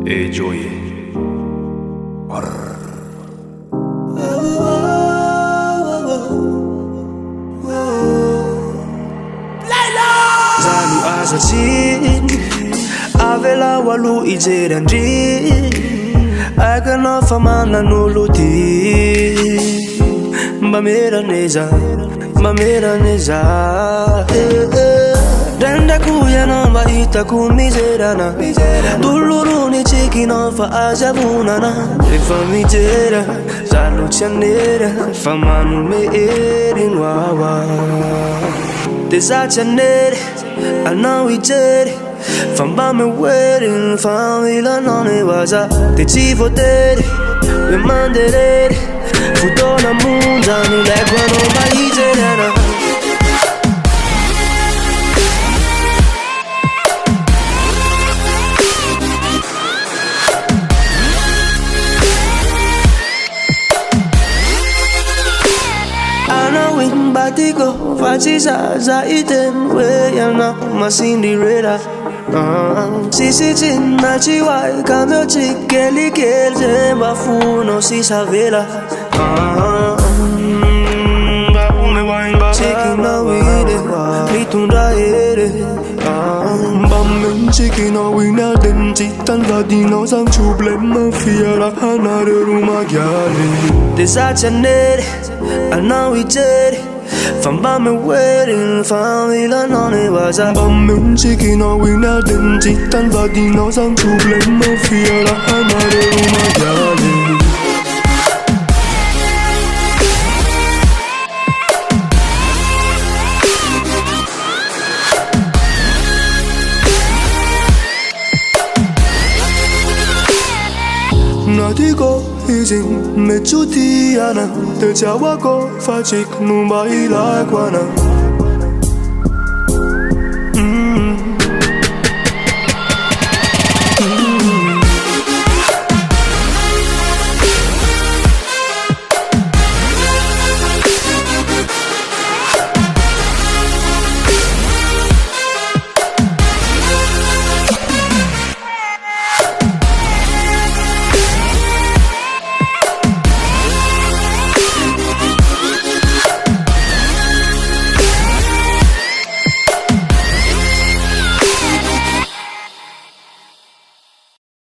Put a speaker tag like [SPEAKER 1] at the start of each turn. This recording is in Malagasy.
[SPEAKER 1] Enjoy.
[SPEAKER 2] Playloud. Zalu azatin, avela walu ijerandri. Agana famana nuluti. Bamera neza. Danda kuya na maita kumizerana. Duluru ni chiki na fa azabunana. Ifa mitera, zalu chanera. Famanu me erin wawa. Desa chanere, anau ijere. Famba me wedding, famila non e waza. Te ci votere, me manderere. Futona munda, ni legua non maligerana. Batiko, faciza, zaiten, weyana, Cinderella. Sisi chinna chiwai, cambio chikeli kelje, bafuno si savela. Chicken na wide, mitunda ere.
[SPEAKER 3] Bammen chicken na wina denti, tan vadino sang chuble mafia la hanare rumagiale.
[SPEAKER 2] Desaccianere, anau ijere. Famba me wedding, famila non e waza.
[SPEAKER 3] Bammen chicken na wina denti, tan vadino sang chuble mafia la hanare rumagiale. Natiko izin mechutiana, te chawako fachik numba ila kwana.